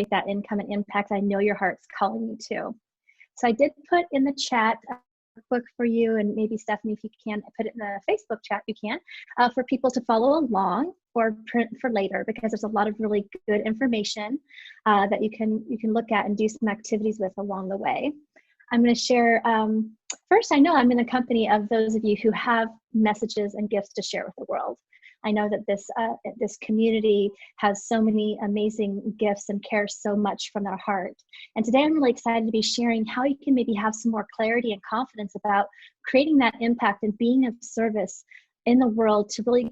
that income and impact I know your heart's calling you to. So I did put in the chat a book for you, and maybe Stephanie, if you can put it in the Facebook chat, you can, for people to follow along or print for later, because there's a lot of really good information that you can look at and do some activities with along the way. I'm going to share, first, I know I'm in the company of those of you who have messages and gifts to share with the world. I know that this community has so many amazing gifts and cares so much from their heart. And today I'm really excited to be sharing how you can maybe have some more clarity and confidence about creating that impact and being of service in the world to really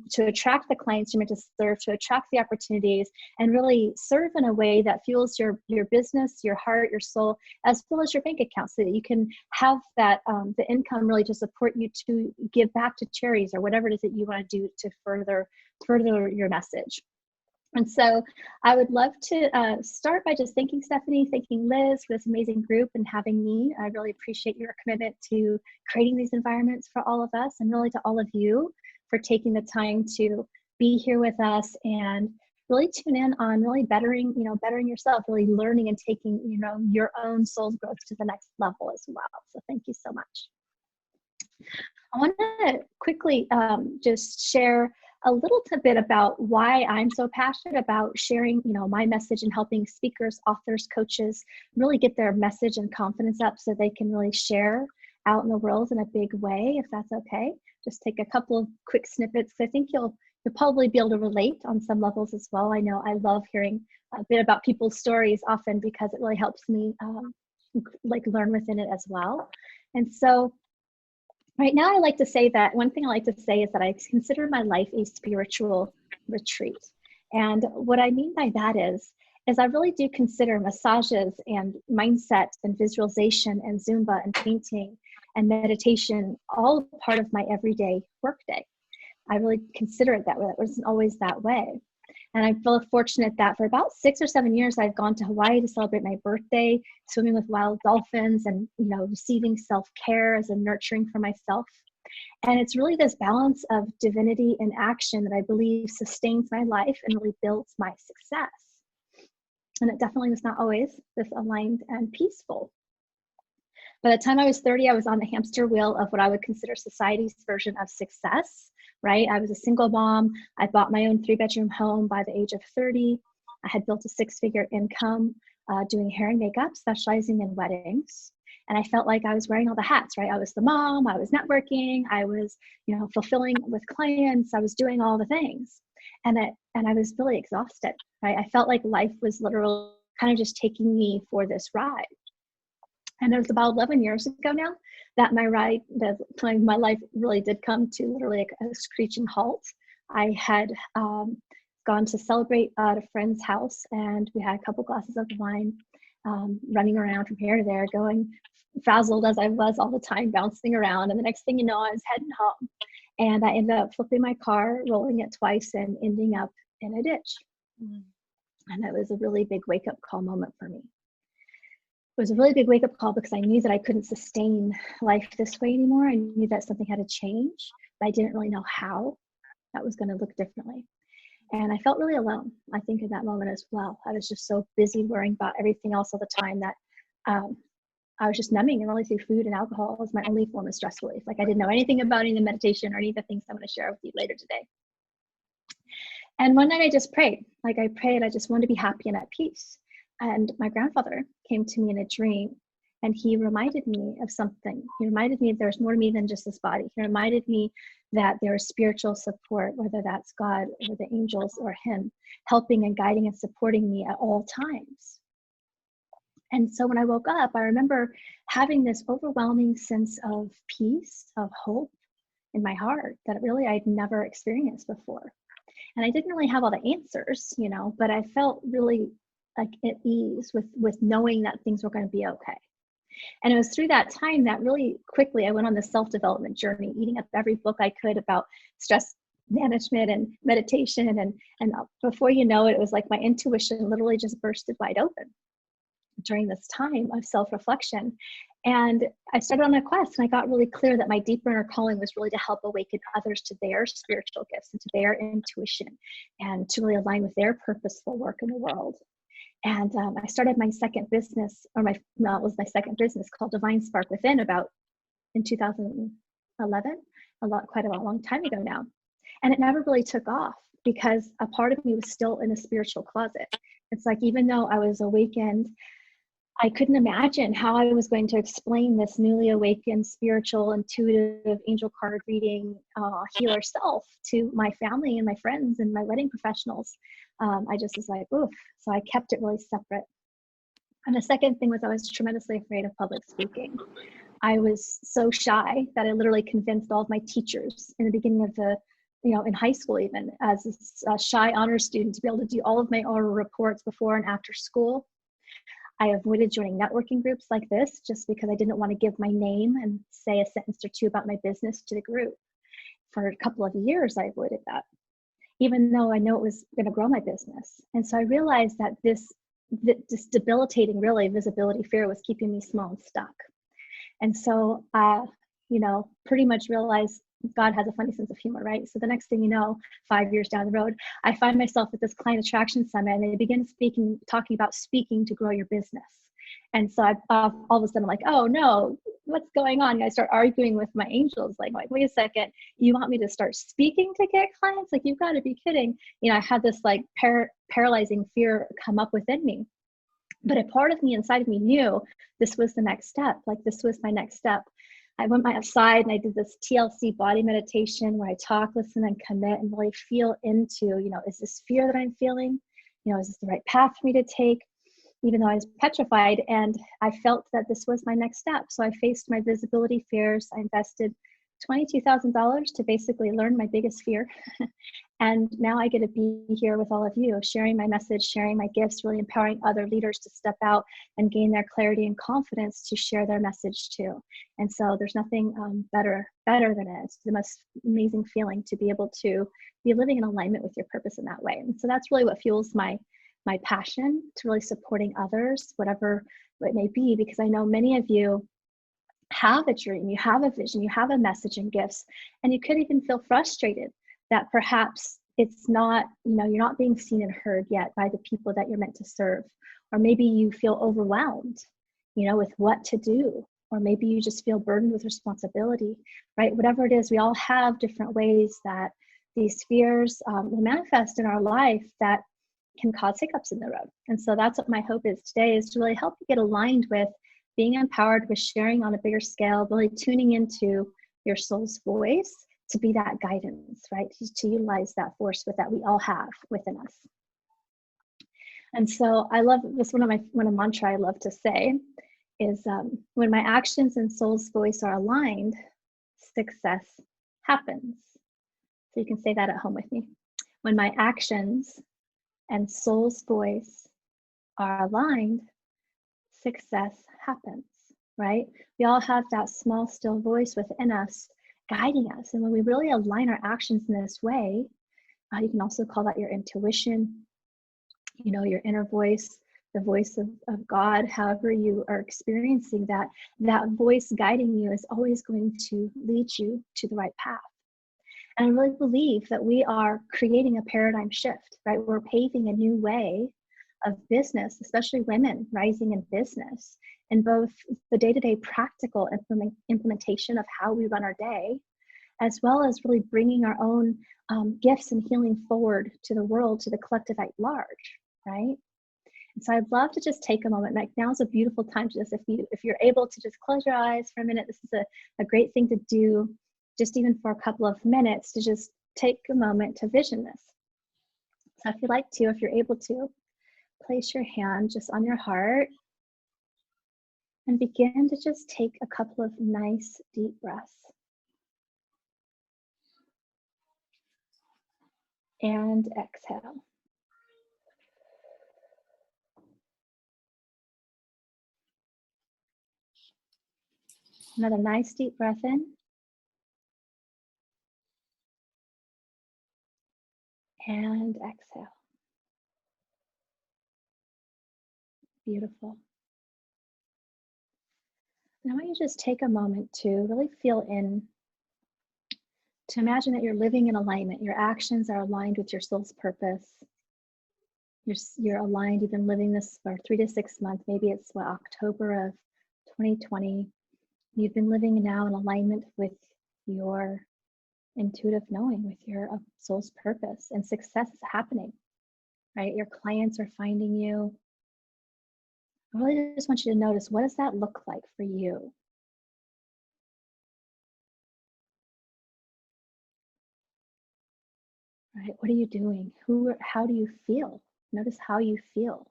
to attract the clients you're meant to serve, to attract the opportunities, and really serve in a way that fuels your business, your heart, your soul, as well as your bank account, so that you can have that the income really to support you to give back to charities or whatever it is that you want to do to further your message. And so I would love to start by just thanking Stephanie, thanking Liz for this amazing group and having me. I really appreciate your commitment to creating these environments for all of us, and really to all of you for taking the time to be here with us and really tune in on really bettering yourself, really learning and taking, your own soul's growth to the next level as well. So thank you so much. I want to quickly just share a little bit about why I'm so passionate about sharing, my message and helping speakers, authors, coaches really get their message and confidence up so they can really share out in the world in a big way, if that's okay. Just take a couple of quick snippets. I think you'll probably be able to relate on some levels as well. I know I love hearing a bit about people's stories often, because it really helps me learn within it as well. And so right now, I like to say that one thing I like to say is that I consider my life a spiritual retreat. And what I mean by that is I really do consider massages and mindset and visualization and Zumba and painting and meditation all part of my everyday workday. I really consider it that way. It wasn't always that way. And I feel fortunate that for about 6 or 7 years, I've gone to Hawaii to celebrate my birthday, swimming with wild dolphins, and receiving self-care as a nurturing for myself. And it's really this balance of divinity and action that I believe sustains my life and really builds my success. And it definitely was not always this aligned and peaceful. By the time I was 30, I was on the hamster wheel of what I would consider society's version of success. Right? I was a single mom. I bought my own 3-bedroom home by the age of 30. I had built a 6-figure income doing hair and makeup, specializing in weddings. And I felt like I was wearing all the hats, right? I was the mom, I was networking, I was, fulfilling with clients, I was doing all the things. And I was really exhausted, right? I felt like life was literally kind of just taking me for this ride. And it was about 11 years ago now that my life really did come to literally a screeching halt. I had gone to celebrate at a friend's house, and we had a couple glasses of wine, running around from here to there, going frazzled as I was all the time, bouncing around. And the next thing you know, I was heading home. And I ended up flipping my car, rolling it twice, and ending up in a ditch. And that was a really big wake-up call moment for me. It was a really big wake-up call because I knew that I couldn't sustain life this way anymore. I knew that something had to change, but I didn't really know how that was going to look differently. And I felt really alone, I think, in that moment as well. I was just so busy worrying about everything else all the time that I was just numbing, and really through food and alcohol was my only form of stress relief. Like, I didn't know anything about any of the meditation or any of the things I'm going to share with you later today. And one night I just prayed. I just wanted to be happy and at peace. And my grandfather came to me in a dream, and he reminded me of something. He reminded me that there's more to me than just this body. He reminded me that there is spiritual support, whether that's God or the angels or him, helping and guiding and supporting me at all times. And so when I woke up, I remember having this overwhelming sense of peace, of hope in my heart that really I'd never experienced before. And I didn't really have all the answers, but I felt really like at ease with knowing that things were going to be okay. And it was through that time that really quickly I went on this self-development journey, eating up every book I could about stress management and meditation. And before you know it, it was like my intuition literally just bursted wide open during this time of self-reflection. And I started on a quest, and I got really clear that my deeper inner calling was really to help awaken others to their spiritual gifts and to their intuition, and to really align with their purposeful work in the world. And I started my second business, or it was my second business, called Divine Spark Within, about in 2011, quite a long time ago now. And it never really took off because a part of me was still in a spiritual closet. It's like, even though I was awakened, I couldn't imagine how I was going to explain this newly awakened, spiritual, intuitive, angel card reading, healer self to my family and my friends and my wedding professionals. I just was like, oof. So I kept it really separate. And the second thing was, I was tremendously afraid of public speaking. I was so shy that I literally convinced all of my teachers in the beginning of in high school, even as a shy honor student, to be able to do all of my oral reports before and after school. I avoided joining networking groups like this just because I didn't want to give my name and say a sentence or two about my business to the group. For a couple of years, I avoided that, even though I know it was going to grow my business. And so I realized that this debilitating, really, visibility fear was keeping me small and stuck. And so, pretty much realized God has a funny sense of humor, right? So the next thing you know, 5 years down the road, I find myself at this client attraction summit, and they begin talking about speaking to grow your business. And so all of a sudden, I'm like, oh no, what's going on? And I start arguing with my angels, like, wait a second, you want me to start speaking to get clients? Like, you've got to be kidding. I had this like paralyzing fear come up within me. But a part of me inside of me knew this was the next step. Like, this was my next step. I went outside and I did this TLC body meditation where I talk, listen, and commit, and really feel into, is this fear that I'm feeling? Is this the right path for me to take? Even though I was petrified, and I felt that this was my next step. So I faced my visibility fears. I invested $22,000 to basically learn my biggest fear. And now I get to be here with all of you, sharing my message, sharing my gifts, really empowering other leaders to step out and gain their clarity and confidence to share their message too. And so there's nothing better than it. It's the most amazing feeling to be able to be living in alignment with your purpose in that way. And so that's really what fuels my passion, to really supporting others, whatever it may be, because I know many of you have a dream, you have a vision, you have a message and gifts, and you could even feel frustrated that perhaps it's not, you're not being seen and heard yet by the people that you're meant to serve. Or maybe you feel overwhelmed, with what to do. Or maybe you just feel burdened with responsibility, right? Whatever it is, we all have different ways that these fears will manifest in our life that can cause hiccups in the road. And so that's what my hope is today, is to really help you get aligned with being empowered, with sharing on a bigger scale, really tuning into your soul's voice, to be that guidance, right? To utilize that force that we all have within us. And so I love this, one of mantra I love to say is, when my actions and soul's voice are aligned, success happens. So you can say that at home with me. When my actions and soul's voice are aligned, success happens, right? We all have that small, still voice within us guiding us. And when we really align our actions in this way, you can also call that your intuition, your inner voice, the voice of God, however you are experiencing that voice guiding you is always going to lead you to the right path. And I really believe that we are creating a paradigm shift, right? We're paving a new way of business, especially women rising in business, in both the day-to-day practical implementation of how we run our day, as well as really bringing our own gifts and healing forward to the world, to the collective at large, right? And so I'd love to just take a moment. Like, now is a beautiful time to just, if you're able to just close your eyes for a minute, this is a great thing to do, just even for a couple of minutes, to just take a moment to vision this. So if you'd like to, if you're able to, place your hand just on your heart and begin to just take a couple of nice deep breaths. And exhale. Another nice deep breath in. And exhale. Beautiful. Now I want you to just take a moment to really feel in, to imagine that you're living in alignment. Your actions are aligned with your soul's purpose. You're aligned. You've been living this for 3 to 6 months. Maybe it's October of 2020. You've been living now in alignment with your intuitive knowing, with your soul's purpose, and success is happening, right? Your clients are finding you. I really just want you to notice, what does that look like for you? Right? What are you doing? How do you feel? Notice how you feel.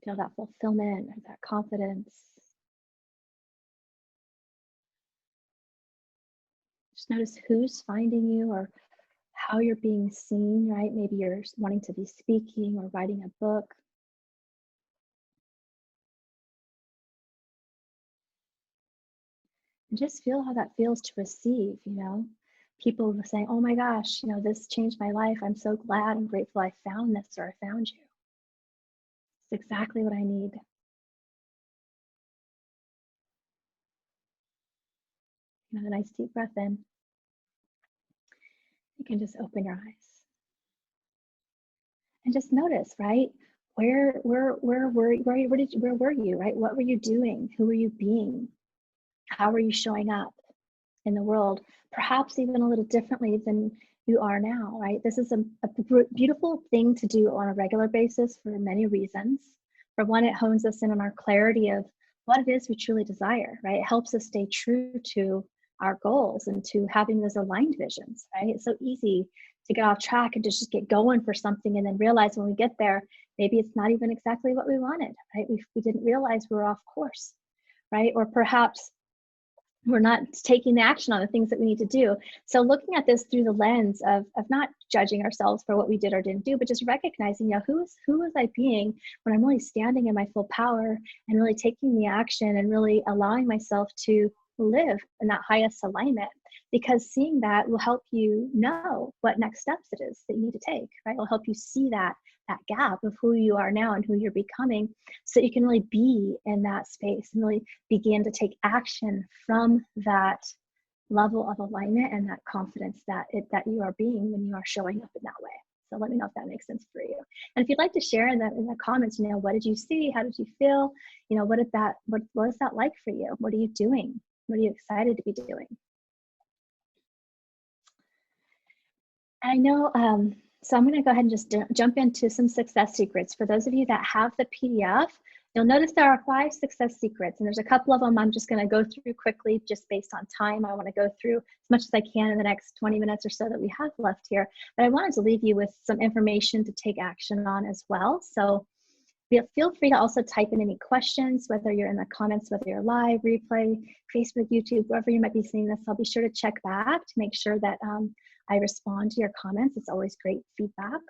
Feel that fulfillment or that confidence. Just notice who's finding you or how you're being seen, right? Maybe you're wanting to be speaking or writing a book. And just feel how that feels to receive, People saying, oh my gosh, this changed my life. I'm so glad and grateful I found this or I found you. It's exactly what I need. Have a nice deep breath in. You can just open your eyes. And just notice, right? Where were you, right? What were you doing? Who were you being? How are you showing up in the world? Perhaps even a little differently than you are now, right? This is a beautiful thing to do on a regular basis for many reasons. For one, it hones us in on our clarity of what it is we truly desire, right? It helps us stay true to our goals and to having those aligned visions, right? It's so easy to get off track and to just get going for something and then realize when we get there, maybe it's not even exactly what we wanted, right? We didn't realize we were off course, right? Or perhaps we're not taking the action on the things that we need to do. So looking at this through the lens of not judging ourselves for what we did or didn't do, but just recognizing, who was I being when I'm really standing in my full power and really taking the action and really allowing myself to live in that highest alignment. Because seeing that will help you know what next steps it is that you need to take, right? It'll help you see that gap of who you are now and who you're becoming, so you can really be in that space and really begin to take action from that level of alignment and that confidence that you are being when you are showing up in that way. So let me know if that makes sense for you. And if you'd like to share in the comments, what did you see? How did you feel? What was that like for you? What are you doing? What are you excited to be doing? I know, so I'm going to go ahead and just jump into some success secrets. For those of you that have the PDF, you'll notice there are 5 success secrets, and there's a couple of them I'm just going to go through quickly just based on time. I want to go through as much as I can in the next 20 minutes or so that we have left here. But I wanted to leave you with some information to take action on as well. So feel free to also type in any questions, whether you're in the comments, whether you're live, replay, Facebook, YouTube, wherever you might be seeing this. I'll be sure to check back to make sure that I respond to your comments. It's always great feedback.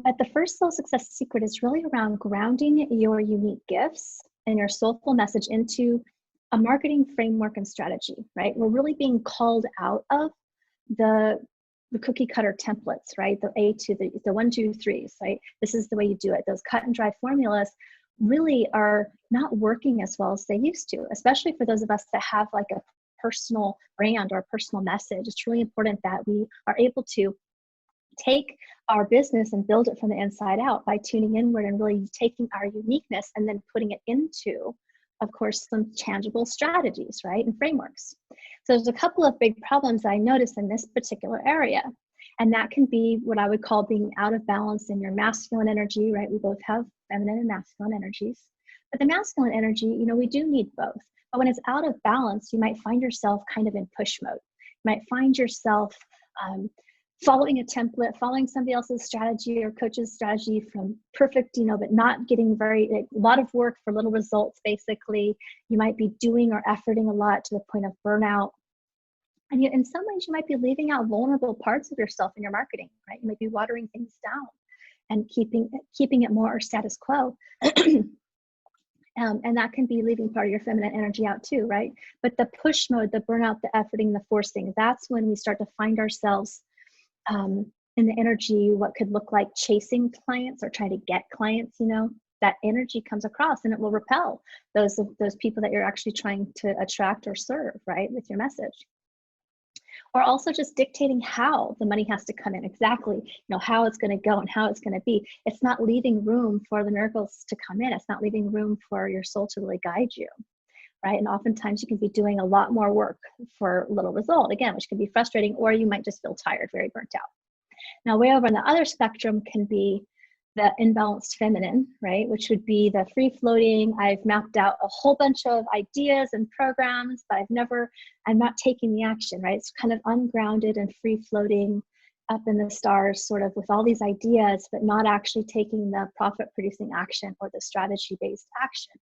But the first soul success secret is really around grounding your unique gifts and your soulful message into a marketing framework and strategy, right? We're really being called out of the cookie cutter templates, right? The A to the 1, 2, 3s, right? This is the way you do it. Those cut and dry formulas really are not working as well as they used to, especially for those of us that have like a personal brand or a personal message. It's really important that we are able to take our business and build it from the inside out by tuning inward and really taking our uniqueness and then putting it into, of course, some tangible strategies, right, and frameworks. So there's a couple of big problems I noticed in this particular area. And that can be what I would call being out of balance in your masculine energy, right? We both have feminine and masculine energies. But the masculine energy, we do need both. But when it's out of balance, you might find yourself kind of in push mode. You might find yourself following a template, following somebody else's strategy or coach's strategy from perfect, but not getting a lot of work for little results, basically. You might be doing or efforting a lot to the point of burnout. And in some ways, you might be leaving out vulnerable parts of yourself in your marketing, right? You might be watering things down and keeping it more status quo. And that can be leaving part of your feminine energy out too, right? But the push mode, the burnout, the efforting, the forcing, that's when we start to find ourselves in the energy, what could look like chasing clients or trying to get clients, that energy comes across and it will repel those people that you're actually trying to attract or serve, right, with your message. or also just dictating how the money has to come in, exactly, how it's going to go and how it's going to be. It's not leaving room for the miracles to come in. It's not leaving room for your soul to really guide you, right? And oftentimes you can be doing a lot more work for little result, again, which can be frustrating, or you might just feel tired, very burnt out. Now, way over on the other spectrum can be the imbalanced feminine, right? Which would be the free floating. I've mapped out a whole bunch of ideas and programs, but I'm not taking the action, right? It's kind of ungrounded and free floating up in the stars, sort of with all these ideas, but not actually taking the profit producing action or the strategy based action,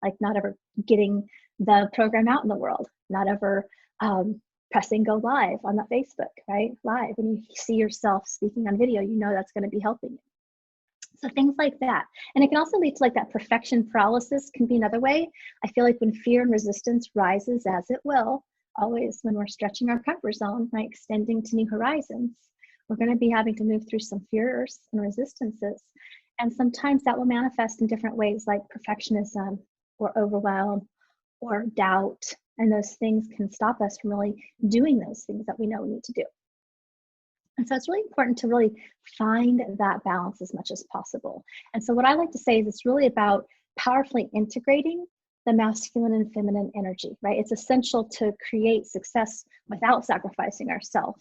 like not ever getting the program out in the world, not ever pressing go live on the Facebook, right? Live. When you see yourself speaking on video, that's going to be helping you. So things like that. And it can also lead to like that perfection paralysis can be another way. I feel like when fear and resistance rises, as it will, always when we're stretching our comfort zone, right, extending to new horizons, we're going to be having to move through some fears and resistances. And sometimes that will manifest in different ways, like perfectionism or overwhelm or doubt. And those things can stop us from really doing those things that we know we need to do. And so it's really important to really find that balance as much as possible. And so what I like to say is it's really about powerfully integrating the masculine and feminine energy, right? It's essential to create success without sacrificing ourselves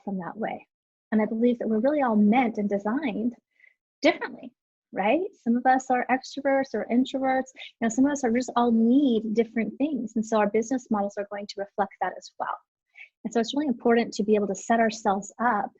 from that way. And I believe that we're really all meant and designed differently, right? Some of us are extroverts or introverts. Some of us are just all need different things. And so our business models are going to reflect that as well. And so it's really important to be able to set ourselves up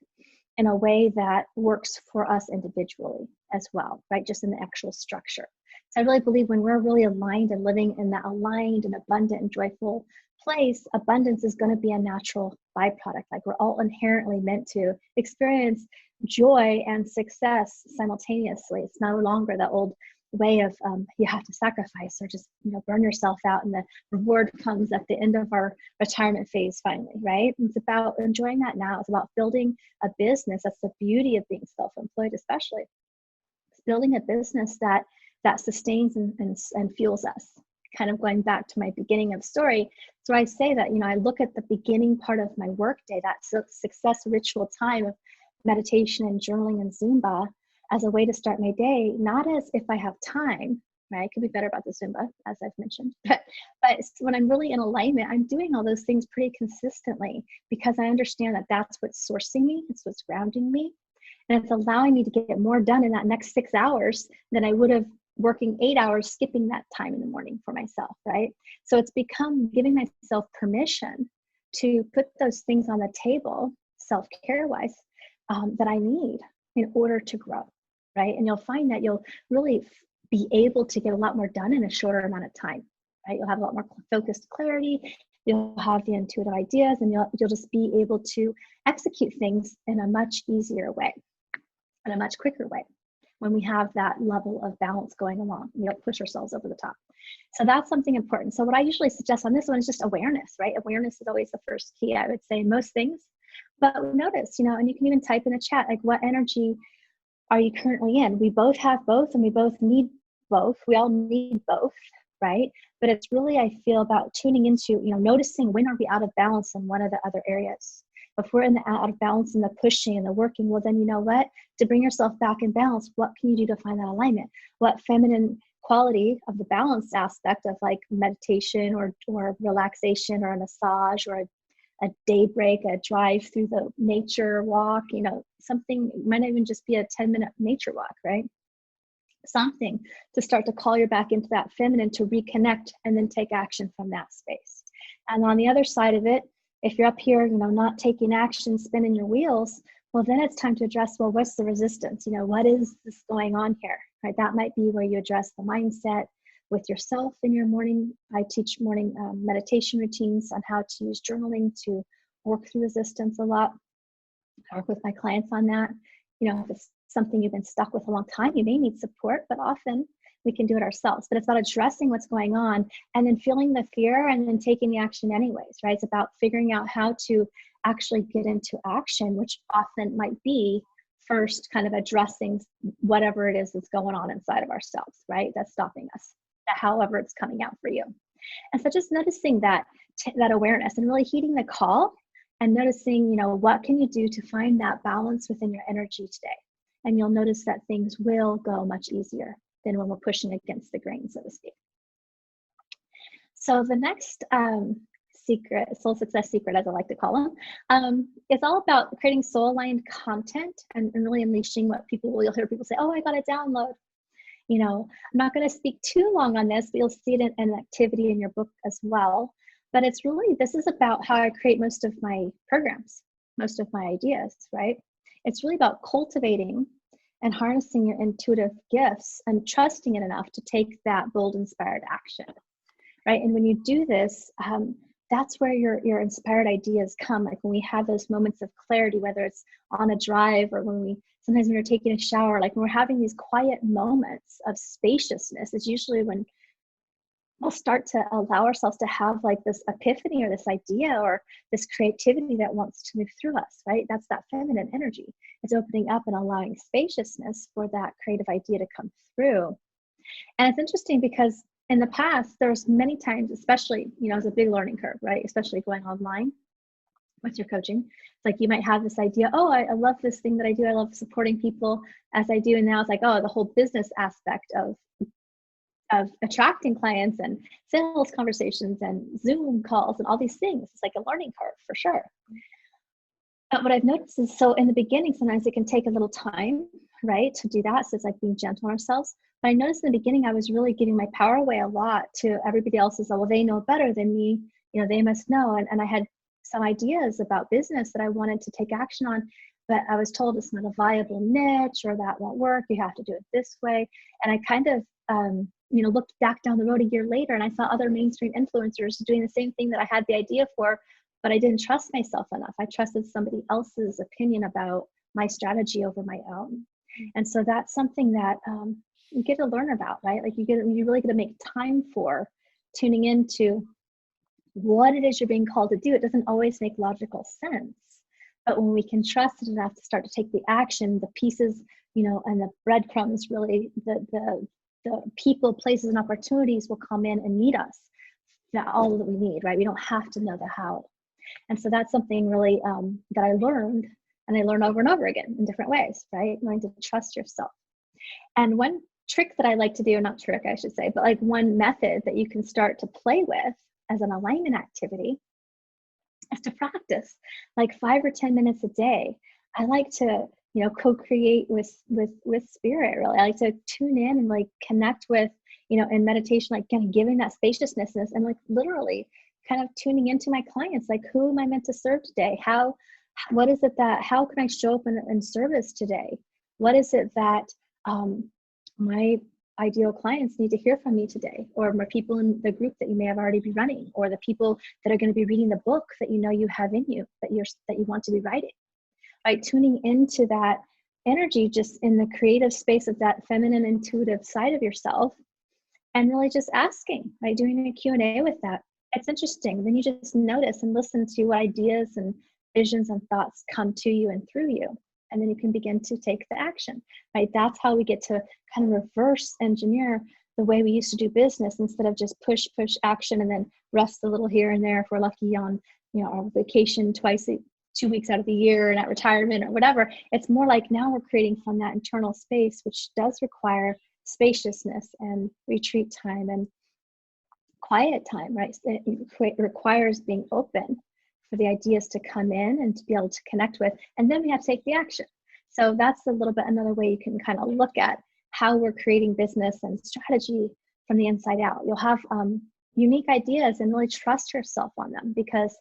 in a way that works for us individually as well, right? Just in the actual structure. So I really believe when we're really aligned and living in that aligned and abundant and joyful place, abundance is going to be a natural byproduct. Like we're all inherently meant to experience joy and success simultaneously. It's no longer the old way of you have to sacrifice or just burn yourself out and the reward comes at the end of our retirement phase finally, right? It's about enjoying that now. It's about building a business. That's the beauty of being self-employed, especially. It's building a business that sustains and fuels us. Kind of going back to my beginning of story, so I say that I look at the beginning part of my workday, that success ritual time of meditation and journaling and Zumba, as a way to start my day, not as if I have time, right? I could be better about the Zumba, as I've mentioned, but when I'm really in alignment, I'm doing all those things pretty consistently because I understand that that's what's sourcing me, it's what's grounding me, and it's allowing me to get more done in that next 6 hours than I would have working 8 hours, skipping that time in the morning for myself, right? So it's become giving myself permission to put those things on the table, self-care wise, that I need in order to grow, right? And you'll find that you'll really be able to get a lot more done in a shorter amount of time, right? You'll have a lot more focused clarity, you'll have the intuitive ideas, and you'll just be able to execute things in a much easier way, in a much quicker way, when we have that level of balance going along. We don't push ourselves over the top. So that's something important. So what I usually suggest on this one is just awareness, right? Awareness is always the first key, I would say, in most things. But notice, and you can even type in the chat, like, what energy are you currently in? We both have both, and we both need both. We all need both, right? But it's really, I feel, about tuning into, noticing when are we out of balance in one of the other areas. If we're in the out of balance and the pushing and the working, well, then you know what? To bring yourself back in balance, what can you do to find that alignment? What feminine quality of the balance aspect of like meditation or relaxation or a massage or a daybreak, a drive through the nature walk, something, might not even just be a 10-minute nature walk, right? Something to start to call you back into that feminine, to reconnect and then take action from that space. And on the other side of it, if you're up here, not taking action, spinning your wheels, well, then it's time to address, well, what's the resistance? What is this going on here, right? That might be where you address the mindset with yourself in your morning. I teach morning meditation routines on how to use journaling to work through resistance a lot. I work with my clients on that. If it's something you've been stuck with a long time, you may need support, but often we can do it ourselves. But it's about addressing what's going on and then feeling the fear and then taking the action anyways, right? It's about figuring out how to actually get into action, which often might be first kind of addressing whatever it is that's going on inside of ourselves, right? That's stopping us, however it's coming out for you. And so just noticing that awareness and really heeding the call and noticing, what can you do to find that balance within your energy today? And you'll notice that things will go much easier than when we're pushing against the grain, so to speak. So the next secret, soul success secret, as I like to call them, is all about creating soul-aligned content and really unleashing what you'll hear people say, oh, I got a download. I'm not going to speak too long on this, but you'll see it in an activity in your book as well. But this is about how I create most of my programs, most of my ideas, right? It's really about cultivating and harnessing your intuitive gifts and trusting it enough to take that bold, inspired action, right? And when you do this, that's where your inspired ideas come. Like when we have those moments of clarity, whether it's on a drive or sometimes when you're taking a shower, like when we're having these quiet moments of spaciousness, is usually when we'll start to allow ourselves to have like this epiphany or this idea or this creativity that wants to move through us, right? That's that feminine energy. It's opening up and allowing spaciousness for that creative idea to come through. And it's interesting because in the past, there's many times, especially, it's a big learning curve, right? Especially going online with your coaching. It's like you might have this idea, oh, I love this thing that I do. I love supporting people as I do. And now it's like, oh, the whole business aspect of attracting clients and sales conversations and Zoom calls and all these things. It's like a learning curve for sure. But what I've noticed is, so in the beginning, sometimes it can take a little time, right, to do that. So it's like being gentle on ourselves. But I noticed in the beginning, I was really giving my power away a lot to everybody else's. Oh, well, they know better than me. They must know. And I had some ideas about business that I wanted to take action on, but I was told it's not a viable niche or that won't work. You have to do it this way. And I kind of, looked back down the road a year later and I saw other mainstream influencers doing the same thing that I had the idea for, but I didn't trust myself enough. I trusted somebody else's opinion about my strategy over my own. And so that's something that you get to learn about, right? Like you really get to make time for tuning into what it is you're being called to do. It doesn't always make logical sense, but when we can trust it enough to start to take the action, the pieces, and the breadcrumbs, really, the people, places, and opportunities will come in and meet us. Not all that we need, right? We don't have to know the how. And so that's something really that I learned, and I learned over and over again in different ways, right? Learning to trust yourself. And one trick that I like to do, or not trick, I should say, but like one method that you can start to play with as an alignment activity is to practice like 5 or 10 minutes a day. I like to, co-create with spirit, really. I like to tune in and like connect with, in meditation, like kind of giving that spaciousness and like literally kind of tuning into my clients, like who am I meant to serve today? How can I show up in service today? What is it that my ideal clients need to hear from me today, or my people in the group that you may have already be running, or the people that are going to be reading the book that you have in you that you want to be writing, right? Tuning into that energy just in the creative space of that feminine intuitive side of yourself, and really just asking, right? Doing a Q&A with that. It's interesting. Then you just notice and listen to what ideas and visions and thoughts come to you and through you. And then you can begin to take the action, right? That's how we get to kind of reverse engineer the way we used to do business, instead of just push action and then rest a little here and there if we're lucky on, our vacation 2 weeks out of the year and at retirement or whatever. It's more like now we're creating from that internal space, which does require spaciousness and retreat time and quiet time, right? It requires being open for the ideas to come in and to be able to connect with, and then we have to take the action. So that's a little bit another way you can kind of look at how we're creating business and strategy from the inside out. You'll have unique ideas and really trust yourself on them, because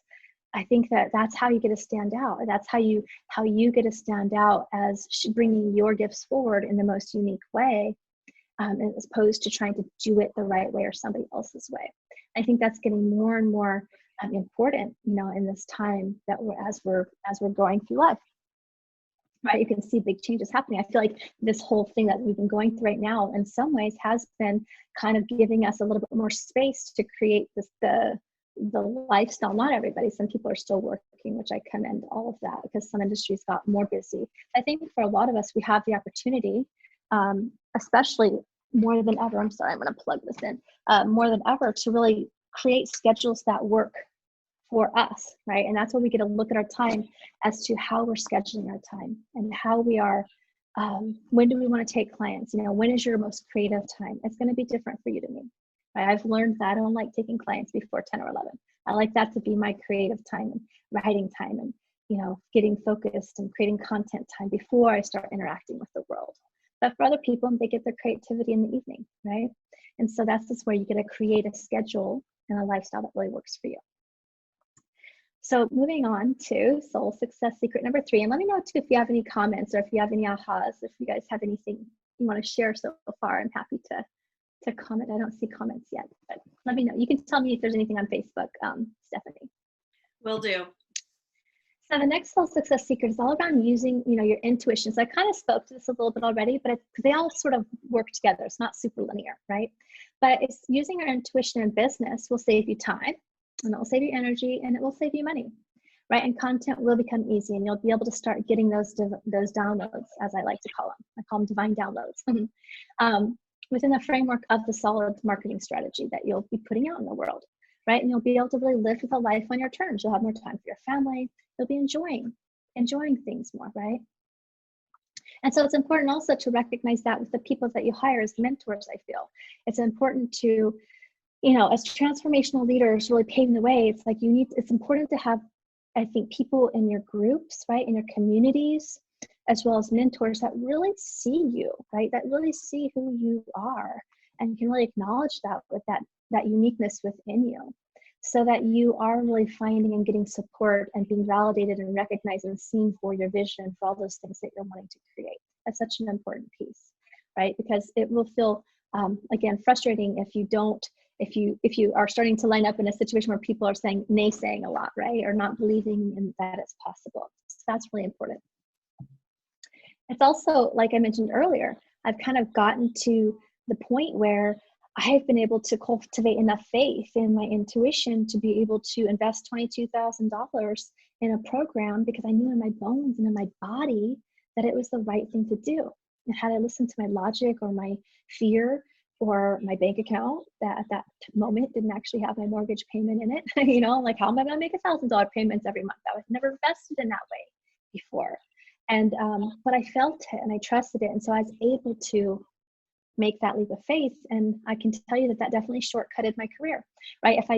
I think that that's how you get to stand out. That's how you get to stand out as bringing your gifts forward in the most unique way, as opposed to trying to do it the right way or somebody else's way. I think that's getting more and more important, in this time that as we're going through life, right? You can see big changes happening. I feel like this whole thing that we've been going through right now, in some ways, has been kind of giving us a little bit more space to create the lifestyle. Not everybody. Some people are still working, which I commend all of that, because some industries got more busy. I think for a lot of us, we have the opportunity, especially more than ever. I'm sorry, I'm going to plug this in. More than ever, to really create schedules that work for us, right? And that's where we get to look at our time as to how we're scheduling our time and how we are, when do we want to take clients? You know, when is your most creative time? It's going to be different for you to me. Right? I've learned that I don't like taking clients before 10 or 11. I like that to be my creative time and writing time and, you know, getting focused and creating content time before I start interacting with the world. But for other people, they get their creativity in the evening, right? And so that's just where you get to create a schedule and a lifestyle that really works for you. So moving on to soul success secret number 3, and let me know too if you have any comments or if you have any ahas, if you guys have anything you want to share so far. I'm happy to comment. I don't see comments yet, but let me know. You can tell me if there's anything on Facebook, Stephanie. Will do. So the next soul success secret is all around using, you know, your intuition. So I kind of spoke to this a little bit already, but they all sort of work together. It's not super linear, right? But it's using your intuition in business will save you time, and it will save you energy, and it will save you money, right? And content will become easy, and you'll be able to start getting those downloads, as I like to call them. I call them divine downloads. Within the framework of the solid marketing strategy that you'll be putting out in the world, right? And you'll be able to really live with a life on your terms. You'll have more time for your family. You'll be enjoying things more, right? And so it's important also to recognize that with the people that you hire as mentors. I feel it's important to, you know, as transformational leaders really paving the way, it's like it's important to have, I think, people in your groups, right, in your communities, as well as mentors that really see you, right, that really see who you are and can really acknowledge that with that uniqueness within you, so that you are really finding and getting support and being validated and recognized and seen for your vision, for all those things that you're wanting to create. That's such an important piece, right? Because it will feel, again, frustrating if you are starting to line up in a situation where people are naysaying a lot, right? Or not believing in that it's possible. So that's really important. It's also, like I mentioned earlier, I've kind of gotten to the point where I've been able to cultivate enough faith in my intuition to be able to invest $22,000 in a program because I knew in my bones and in my body that it was the right thing to do. And had I listened to my logic or my fear or my bank account that at that moment didn't actually have my mortgage payment in it, you know, like how am I going to make $1,000 payments every month? I was never vested in that way before. And, but I felt it and I trusted it. And so I was able to make that leap of faith. And I can tell you that definitely shortcutted my career, right? If I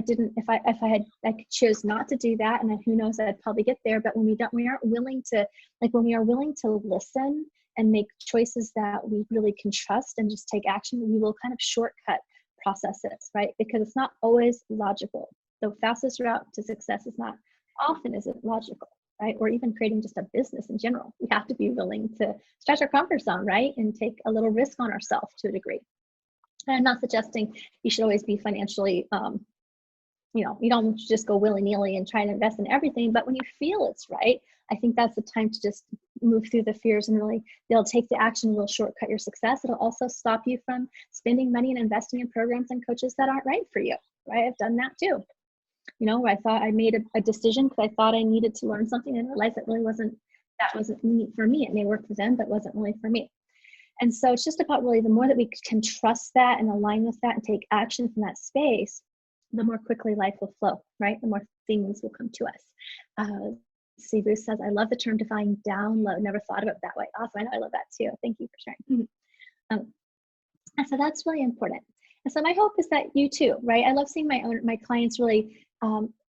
could choose not to do that, and then who knows, I'd probably get there. But when we aren't willing to, like when we are willing to listen and make choices that we really can trust and just take action, we will kind of shortcut processes, right? Because it's not always logical. The fastest route to success is not often isn't logical, right? Or even creating just a business in general. We have to be willing to stretch our comfort zone, right? And take a little risk on ourselves to a degree. And I'm not suggesting you should always be financially, you know, you don't just go willy-nilly and try to invest in everything, but when you feel it's right, I think that's the time to just move through the fears and really they'll take the action, will shortcut your success. It'll also stop you from spending money and investing in programs and coaches that aren't right for you, right? I've done that too. You know, where I thought I made a decision because I thought I needed to learn something and realized that wasn't for me. It may work for them, but wasn't really for me. And so it's just about really the more that we can trust that and align with that and take action from that space, the more quickly life will flow, right? The more things will come to us. See, Bruce says, I love the term divine download. Never thought of it that way. Awesome. I know I love that too. Thank you for sharing. And so that's really important. And so my hope is that you too, right? I love seeing my clients really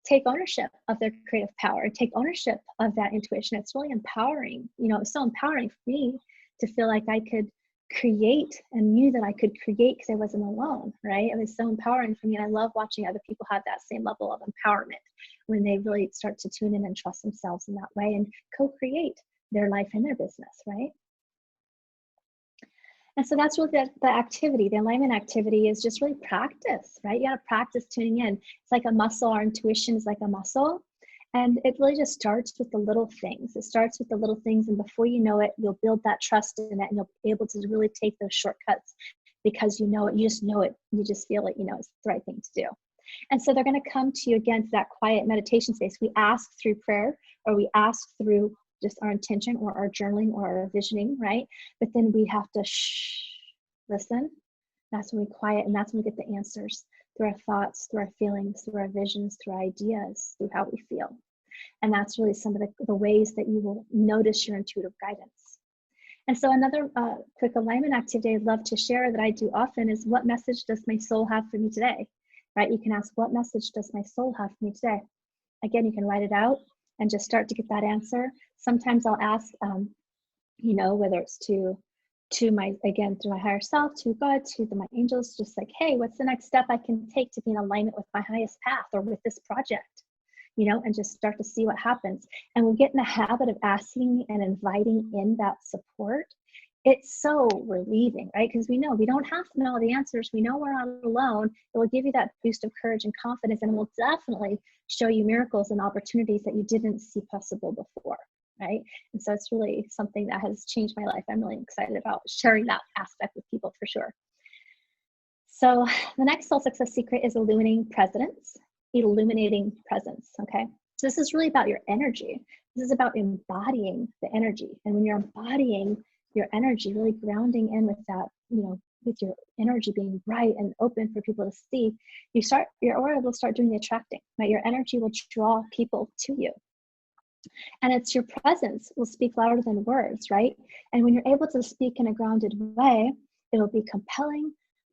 take ownership of their creative power, take ownership of that intuition. It's really empowering. You know, it's so empowering for me to feel like I could create and knew that I could create because I wasn't alone, right? It was so empowering for me. And I love watching other people have that same level of empowerment when they really start to tune in and trust themselves in that way and co-create their life and their business, right? And so that's really the activity, the alignment activity is just really practice, right? You got to practice tuning in. It's like a muscle. Our intuition is like a muscle. And it really just starts with the little things. It starts with the little things. And before you know it, you'll build that trust in it and you'll be able to really take those shortcuts because you know it, you just know it, you just feel it, you know, it's the right thing to do. And so they're going to come to you again to that quiet meditation space. We ask through prayer or we ask through just our intention or our journaling or our visioning, right? But then we have to listen That's when we quiet, and that's when we get the answers through our thoughts, through our feelings, through our visions, through our ideas, through how we feel. And that's really some of the ways that you will notice your intuitive guidance. And so another quick alignment activity I'd love to share that I do often is, what message does my soul have for me today? Right? You can ask, what message does my soul have for me today? Again, you can write it out and just start to get that answer. Sometimes I'll ask, you know, whether it's to my, again, through my higher self, to God, to my angels, just like, hey, what's the next step I can take to be in alignment with my highest path or with this project? You know, and just start to see what happens. And we'll get in the habit of asking and inviting in that support. It's so relieving, right? Because we know we don't have to know all the answers. We know we're not alone. It will give you that boost of courage and confidence, and it will definitely show you miracles and opportunities that you didn't see possible before, right? And so it's really something that has changed my life. I'm really excited about sharing that aspect with people for sure. So the next soul success secret is illuminating presence. Okay? So this is really about your energy. This is about embodying the energy. And when you're embodying your energy, really grounding in with that, you know, with your energy being bright and open for people to see, your aura will start doing the attracting, right? Your energy will draw people to you. And it's your presence will speak louder than words, right? And when you're able to speak in a grounded way, it'll be compelling,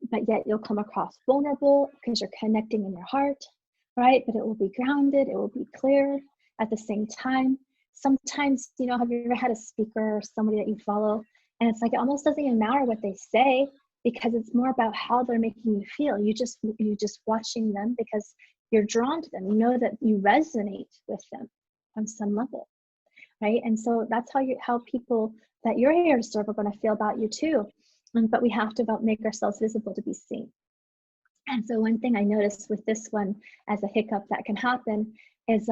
but yet you'll come across vulnerable because you're connecting in your heart, right? But it will be grounded, it will be clear at the same time. Sometimes, you know, have you ever had a speaker or somebody that you follow, and it's like it almost doesn't even matter what they say, because it's more about how they're making you feel. You just watching them because you're drawn to them. You know that you resonate with them on some level, right? And so that's how people that you're here to serve are going to feel about you too. But we have to make ourselves visible to be seen. And so one thing I noticed with this one as a hiccup that can happen is,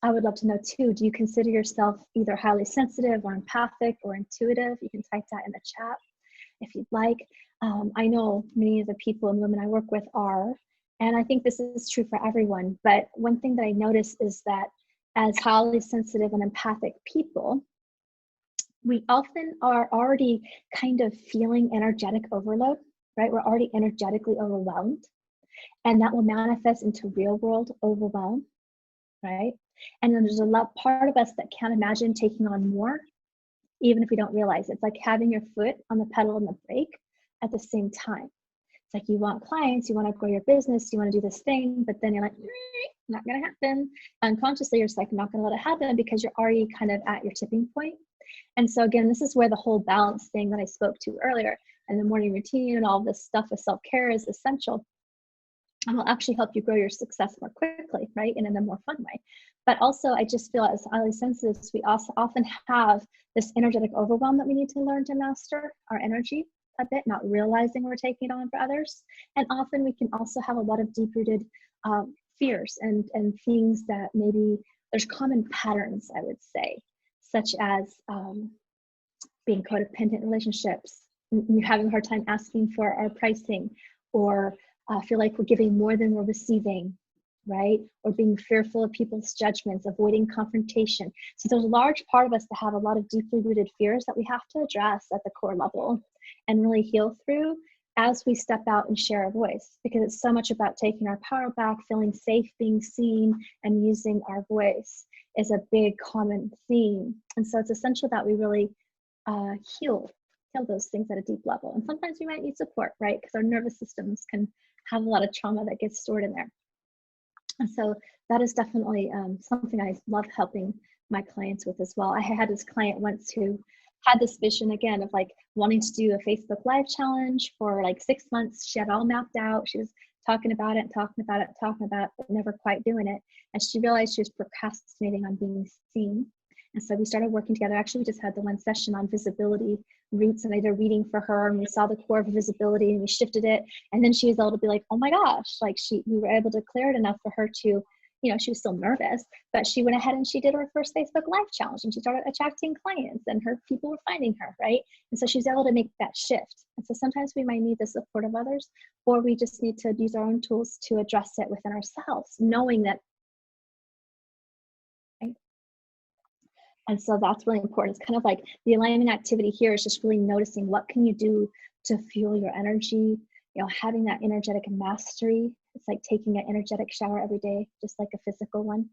I would love to know too, do you consider yourself either highly sensitive or empathic or intuitive? You can type that in the chat if you'd like. I know many of the people and women I work with are, and I think this is true for everyone. But one thing that I notice is that as highly sensitive and empathic people, we often are already kind of feeling energetic overload, right? We're already energetically overwhelmed, and that will manifest into real world overwhelm, right? And then there's a part of us that can't imagine taking on more, even if we don't realize it. It's like having your foot on the pedal and the brake at the same time. It's like you want clients, you want to grow your business, you want to do this thing, but then you're like, not going to happen. Unconsciously, you're just like, not going to let it happen because you're already kind of at your tipping point. And so again, this is where the whole balance thing that I spoke to earlier and the morning routine and all this stuff with self-care is essential. And will actually help you grow your success more quickly, right? And in a more fun way. But also, I just feel as highly sensitive, we also often have this energetic overwhelm that we need to learn to master our energy a bit, not realizing we're taking it on for others. And often we can also have a lot of deep-rooted fears and things that maybe there's common patterns, I would say, such as being codependent relationships, having a hard time asking for our pricing, or feel like we're giving more than we're receiving, right? Or being fearful of people's judgments, avoiding confrontation. So there's a large part of us that have a lot of deeply rooted fears that we have to address at the core level and really heal through as we step out and share our voice, because it's so much about taking our power back, feeling safe, being seen, and using our voice is a big common theme. And so it's essential that we really heal those things at a deep level. And sometimes we might need support, right? Because our nervous systems can have a lot of trauma that gets stored in there. And so that is definitely something I love helping my clients with as well. I had this client once who had this vision again of like wanting to do a Facebook Live challenge for like 6 months. She had all mapped out. She was talking about it, but never quite doing it. And she realized she was procrastinating on being seen. And so we started working together. Actually, we just had the one session on visibility roots, and I did a reading for her, and we saw the core of visibility, and we shifted it. And then she was able to be like, oh my gosh, like we were able to clear it enough for her to, you know, she was still nervous, but she went ahead and she did her first Facebook Live challenge, and she started attracting clients, and her people were finding her, right? And so she was able to make that shift. And so sometimes we might need the support of others, or we just need to use our own tools to address it within ourselves, knowing that. And so that's really important. It's kind of like the alignment activity here is just really noticing what can you do to fuel your energy, having that energetic mastery. It's like taking an energetic shower every day, just like a physical one,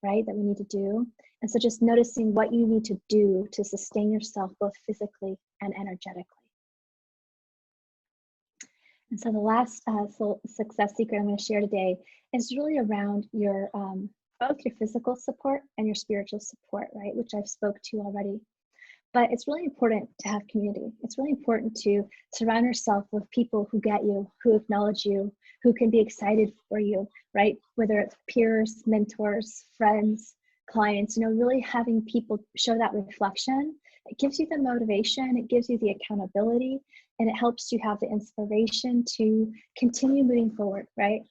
right? That we need to do. And so just noticing what you need to do to sustain yourself both physically and energetically. And so the last success secret I'm going to share today is really around your both your physical support and your spiritual support, right? Which I've spoke to already. But it's really important to have community. It's really important to surround yourself with people who get you, who acknowledge you, who can be excited for you, right? Whether it's peers, mentors, friends, clients, really having people show that reflection. It gives you the motivation, it gives you the accountability, and it helps you have the inspiration to continue moving forward, right?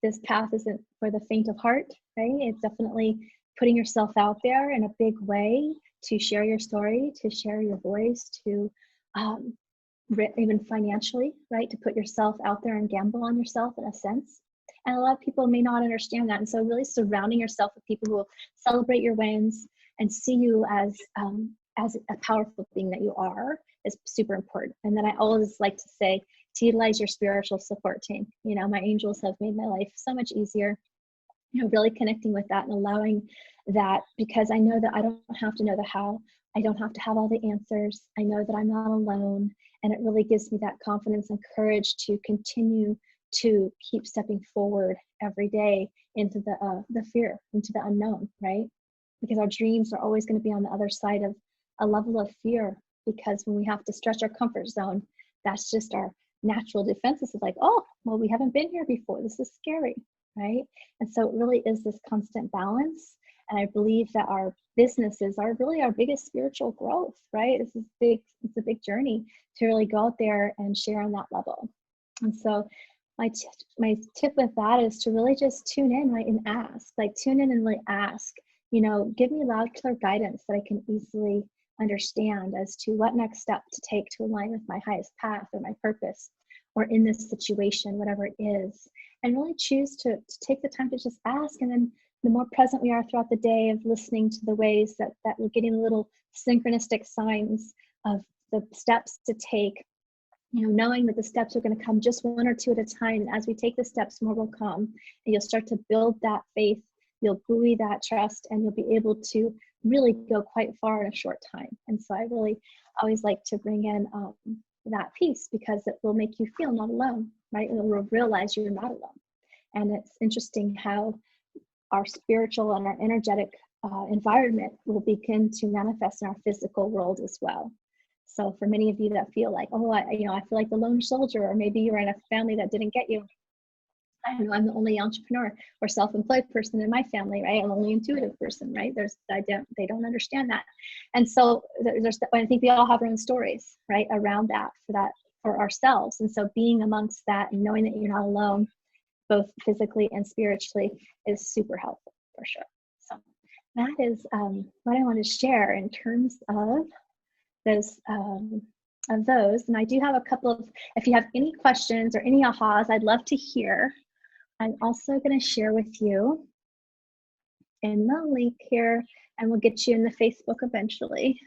This path isn't for the faint of heart, right? It's definitely putting yourself out there in a big way to share your story, to share your voice, to even financially, right? To put yourself out there and gamble on yourself in a sense. And a lot of people may not understand that. And so really surrounding yourself with people who will celebrate your wins and see you as a powerful being that you are is super important. And then I always like to say, to utilize your spiritual support team. My angels have made my life so much easier, really connecting with that and allowing that, because I know that I don't have to know the how. I don't have to have all the answers. I know that I'm not alone. And it really gives me that confidence and courage to continue to keep stepping forward every day into the fear, into the unknown, right? Because our dreams are always going to be on the other side of a level of fear, because when we have to stretch our comfort zone, that's just our natural defenses of like, oh, well, we haven't been here before. This is scary, right? And so it really is this constant balance. And I believe that our businesses are really our biggest spiritual growth, right? It's a big journey to really go out there and share on that level. And so my tip with that is to really just tune in, right? And ask, tune in and really ask, give me loud, clear guidance that I can easily understand as to what next step to take to align with my highest path or my purpose, or in this situation, whatever it is. And really choose to take the time to just ask. And then the more present we are throughout the day of listening to the ways that we're getting little synchronistic signs of the steps to take, knowing that the steps are going to come just one or two at a time. And as we take the steps, more will come. And you'll start to build that faith. You'll buoy that trust, and you'll be able to really go quite far in a short time. And so I really always like to bring in that piece, because it will make you feel not alone, right? And you'll realize you're not alone. And it's interesting how our spiritual and our energetic environment will begin to manifest in our physical world as well. So for many of you that feel like, oh, I feel like the lone soldier, or maybe you're in a family that didn't get you. I don't know, I'm the only entrepreneur or self-employed person in my family, right? I'm the only intuitive person, right? They don't understand that. And so I think we all have our own stories, right? Around that, for ourselves. And so being amongst that and knowing that you're not alone, both physically and spiritually, is super helpful for sure. So that is what I want to share in terms of those. And I do have a couple of, if you have any questions or any ahas, I'd love to hear. I'm also going to share with you in the link here, and we'll get you in the Facebook eventually,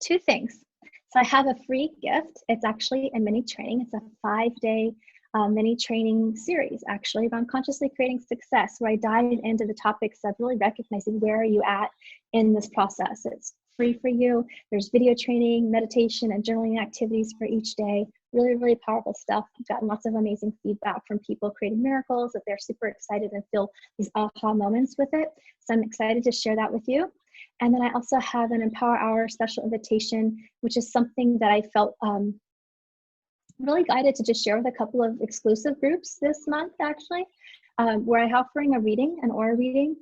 2 things. So I have a free gift. It's actually a mini training. It's a 5-day mini training series, actually, around consciously creating success, where I dive into the topics of really recognizing where are you at in this process. It's free for you. There's video training, meditation, and journaling activities for each day. Really, really powerful stuff. I've gotten lots of amazing feedback from people creating miracles, that they're super excited and feel these aha moments with it. So I'm excited to share that with you. And then I also have an Empower Hour special invitation, which is something that I felt really guided to just share with a couple of exclusive groups this month, actually, where I'm offering a reading, an aura reading,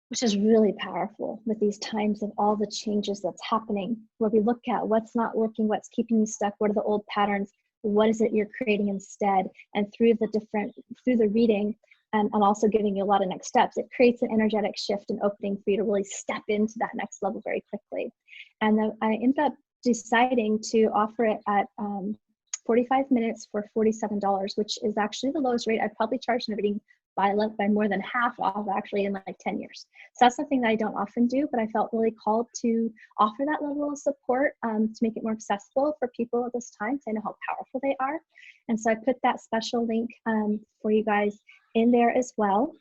which is really powerful with these times of all the changes that's happening, where we look at what's not working, what's keeping you stuck, what are the old patterns, what is it you're creating instead. And through the reading, and I'm also giving you a lot of next steps, it creates an energetic shift and opening for you to really step into that next level very quickly. And then I ended up deciding to offer it at 45 minutes for $47, which is actually the lowest rate I'd probably charge in a reading by more than half off actually in like 10 years. So that's something that I don't often do, but I felt really called to offer that level of support to make it more accessible for people at this time, because I know how powerful they are. And so I put that special link for you guys in there as well.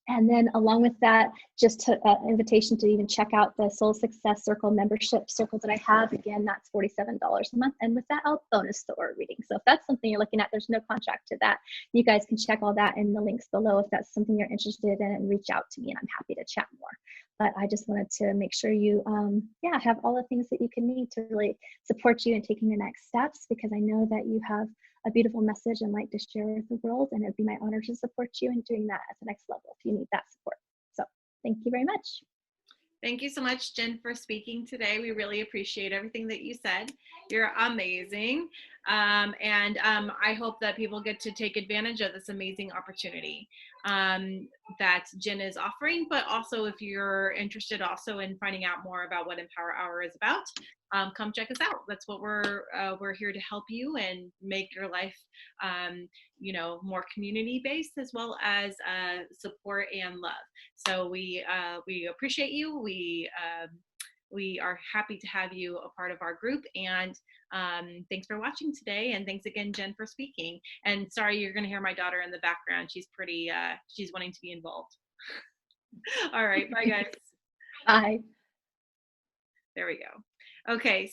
And then along with that, just an invitation to even check out the Soul Success Circle membership circle that I have. Again, that's $47 a month. And with that, I'll bonus the aura reading. So if that's something you're looking at, there's no contract to that. You guys can check all that in the links below if that's something you're interested in, and reach out to me and I'm happy to chat more. But I just wanted to make sure you have all the things that you can need to really support you in taking the next steps, because I know that you have a beautiful message and light to share with the world, and it'd be my honor to support you in doing that at the next level if you need that support. So thank you very much. Thank you so much, Jen, for speaking today. We really appreciate everything that you said. You're amazing. I hope that people get to take advantage of this amazing opportunity that Jen is offering. But also, if you're interested also in finding out more about what Empower Hour is about, come check us out. That's what we're here to help you and make your life more community-based, as well as support and love. So we appreciate you. We are happy to have you a part of our group, and thanks for watching today. And thanks again, Jen, for speaking. And sorry, you're going to hear my daughter in the background. She's she's wanting to be involved. All right. Bye, guys. Bye. There we go. Okay.